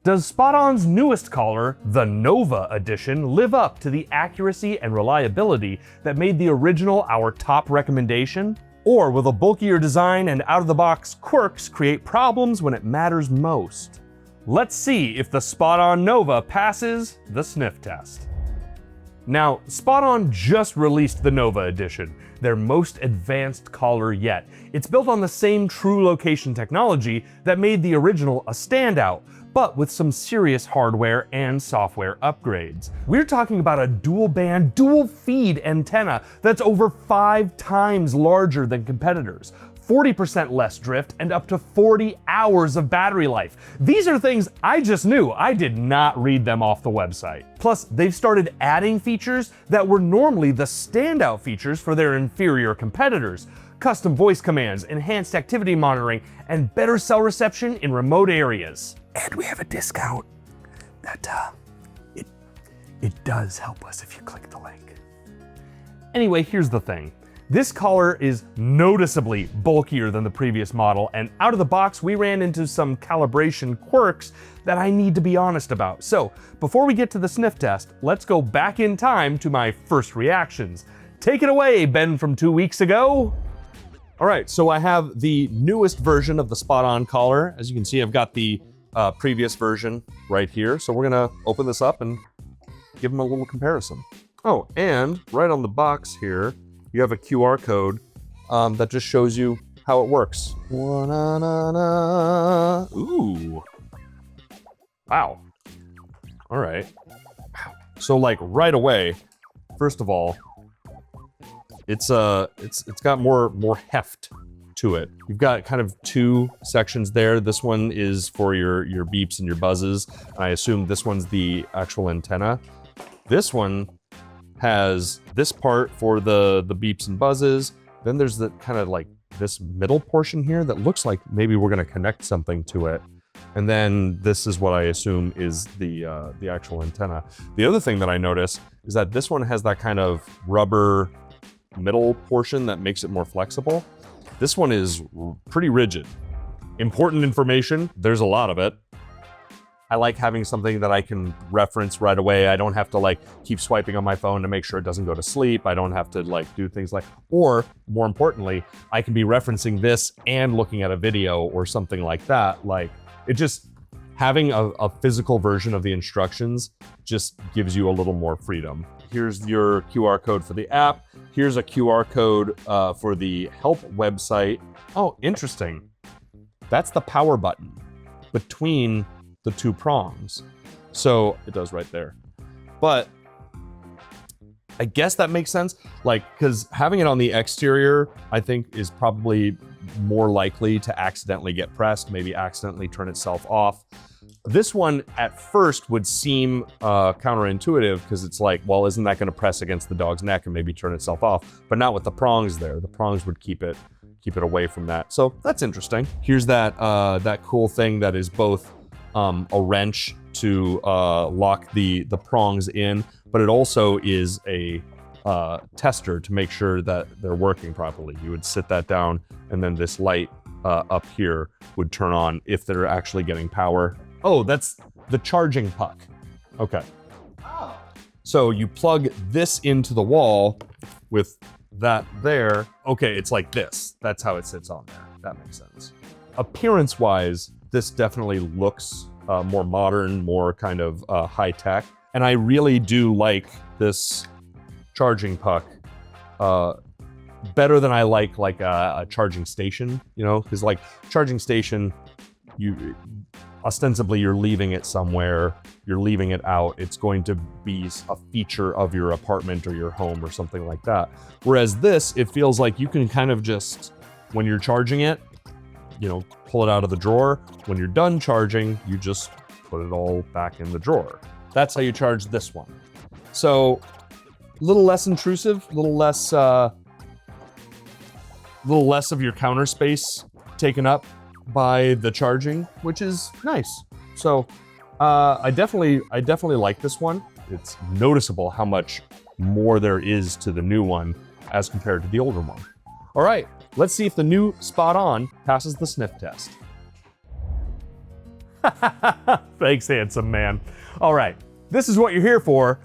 Does SpotOn's newest collar, the Nova edition, live up to the accuracy and reliability that made the original our top recommendation? Or will the bulkier design and out-of-the-box quirks create problems when it matters most? Let's see if the SpotOn Nova passes the sniff test. Now, SpotOn just released the Nova edition, their most advanced collar yet. It's built on the same true location technology that made the original a standout, but with some serious hardware and software upgrades. We're talking about a dual band, dual feed antenna that's over 5 times larger than competitors, 40% less drift, and up to 40 hours of battery life. These are things I just knew. I did not read them off the website. Plus, they've started adding features that were normally the standout features for their inferior competitors. Custom voice commands, enhanced activity monitoring, and better cell reception in remote areas. And we have a discount that it does help us if you click the link. Anyway, here's the thing. This collar is noticeably bulkier than the previous model, and out of the box we ran into some calibration quirks that I need to be honest about. So before we get to the sniff test, let's go back in time to my first reactions. Take it away, Ben from 2 weeks ago. All right, so I have the newest version of the SpotOn collar. As you can see, I've got the previous version right here. So we're gonna open this up and give them a little comparison. Oh, and right on the box here, you have a QR code that just shows you how it works. Ooh. Wow. All right. So like right away, first of all, it's got more heft to it. You've got kind of 2 sections there. This one is for your beeps and your buzzes. I assume this one's the actual antenna. This one has this part for the beeps and buzzes. Then there's the kind of like this middle portion here that looks like maybe we're gonna connect something to it. And then this is what I assume is the actual antenna. The other thing that I noticed is that this one has that kind of rubber middle portion that makes it more flexible. This one is pretty rigid. Important information, there's a lot of it. I like having something that I can reference right away. I don't have to like keep swiping on my phone to make sure it doesn't go to sleep. I don't have to like do things like, or more importantly, I can be referencing this and looking at a video or something like that. Like it just, having a physical version of the instructions just gives you a little more freedom. Here's your QR code for the app. Here's a QR code for the help website. Oh, interesting. That's the power button between the 2 prongs. So it does right there. But I guess that makes sense. Like, because having it on the exterior, I think is probably more likely to accidentally get pressed, maybe accidentally turn itself off. This one at first would seem counterintuitive because it's like, well, isn't that gonna press against the dog's neck and maybe turn itself off? But not with the prongs there. The prongs would keep it away from that. So that's interesting. Here's that cool thing that is both a wrench to lock the prongs in, but it also is a tester to make sure that they're working properly. You would sit that down and then this light up here would turn on if they're actually getting power. Oh, that's the charging puck. Okay. Oh. So you plug this into the wall with that there. Okay, it's like this. That's how it sits on there. That makes sense. Appearance-wise, this definitely looks more modern, more kind of high-tech. And I really do like this charging puck better than I like a charging station, you know? Because like charging station, ostensibly you're leaving it somewhere, you're leaving it out, it's going to be a feature of your apartment or your home or something like that. Whereas this, it feels like you can kind of just, when you're charging it, you know, pull it out of the drawer. When you're done charging, you just put it all back in the drawer. That's how you charge this one. So a little less intrusive, a little less of your counter space taken up by the charging, which is nice. So I definitely like this one. It's noticeable how much more there is to the new one as compared to the older one. All right, let's see if the new SpotOn passes the sniff test. Thanks, handsome man. All right, this is what you're here for,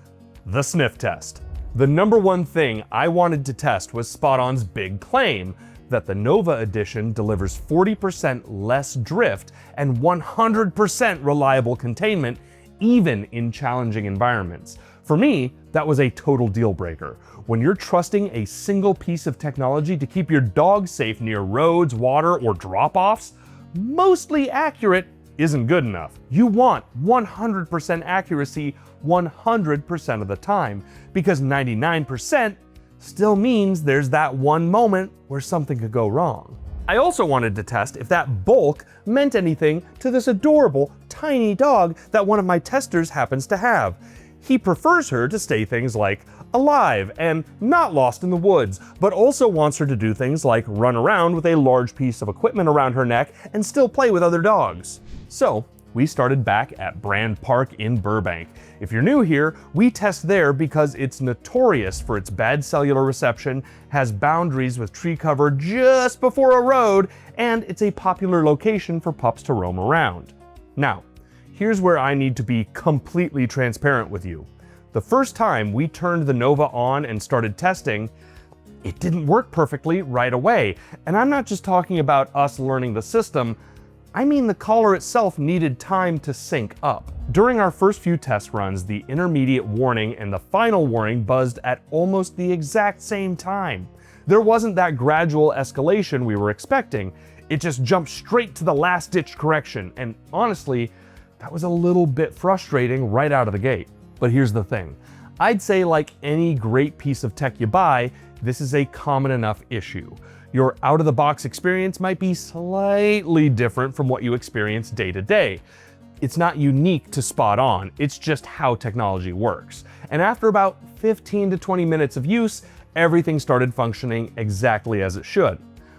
the sniff test. The number one thing I wanted to test was SpotOn's big claim that the Nova Edition delivers 40% less drift and 100% reliable containment, even in challenging environments. For me, that was a total deal breaker. When you're trusting a single piece of technology to keep your dog safe near roads, water, or drop-offs, mostly accurate isn't good enough. You want 100% accuracy 100% of the time, because 99% still means there's that one moment where something could go wrong. I also wanted to test if that bulk meant anything to this adorable, tiny dog that one of my testers happens to have. He prefers her to stay things like alive and not lost in the woods, but also wants her to do things like run around with a large piece of equipment around her neck and still play with other dogs. So we started back at Brand Park in Burbank. If you're new here, we test there because it's notorious for its bad cellular reception, has boundaries with tree cover just before a road, and it's a popular location for pups to roam around. Now, here's where I need to be completely transparent with you. The first time we turned the Nova on and started testing, it didn't work perfectly right away. And I'm not just talking about us learning the system, I mean the collar itself needed time to sync up. During our first few test runs, the intermediate warning and the final warning buzzed at almost the exact same time. There wasn't that gradual escalation we were expecting. It just jumped straight to the last-ditch correction, and honestly, that was a little bit frustrating right out of the gate. But here's the thing. I'd say, like any great piece of tech you buy, this is a common enough issue. Your out-of-the-box experience might be slightly different from what you experience day to day. It's not unique to SpotOn, it's just how technology works. And after about 15 to 20 minutes of use, everything started functioning exactly as it should.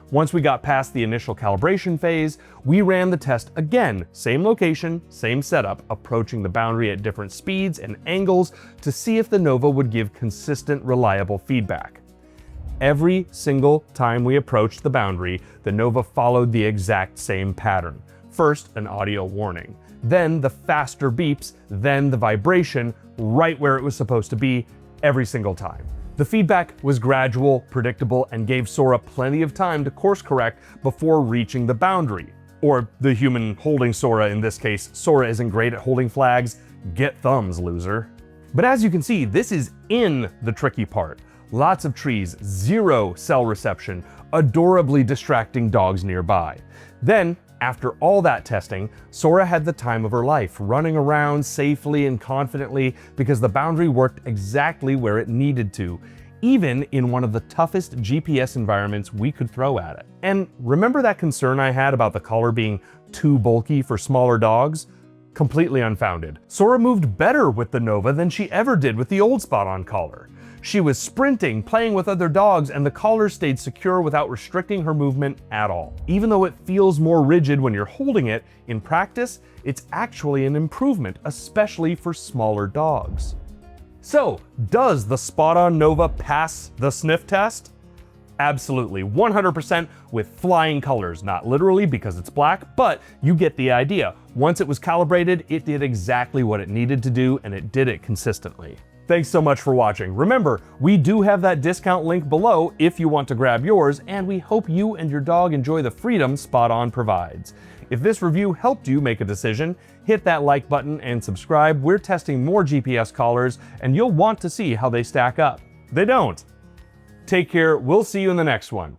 Once we got past the initial calibration phase, we ran the test again, same location, same setup, approaching the boundary at different speeds and angles to see if the Nova would give consistent, reliable feedback. Every single time we approached the boundary, the Nova followed the exact same pattern. First, an audio warning, then the faster beeps, then the vibration, right where it was supposed to be every single time. The feedback was gradual, predictable, and gave Sora plenty of time to course correct before reaching the boundary. Or the human holding Sora in this case. Sora isn't great at holding flags. Get thumbs, loser. But as you can see, this is in the tricky part. Lots of trees, zero cell reception, adorably distracting dogs nearby. Then, after all that testing, Sora had the time of her life, running around safely and confidently because the boundary worked exactly where it needed to, even in one of the toughest GPS environments we could throw at it. And remember that concern I had about the collar being too bulky for smaller dogs? Completely unfounded. Sora moved better with the Nova than she ever did with the old SpotOn collar. She was sprinting, playing with other dogs, and the collar stayed secure without restricting her movement at all. Even though it feels more rigid when you're holding it, in practice, it's actually an improvement, especially for smaller dogs. So, does the SpotOn Nova pass the sniff test? Absolutely, 100% with flying colors, not literally because it's black, but you get the idea. Once it was calibrated, it did exactly what it needed to do, and it did it consistently. Thanks so much for watching. Remember, we do have that discount link below if you want to grab yours, and we hope you and your dog enjoy the freedom SpotOn provides. If this review helped you make a decision, hit that like button and subscribe. We're testing more GPS collars, and you'll want to see how they stack up. They don't. Take care. We'll see you in the next one.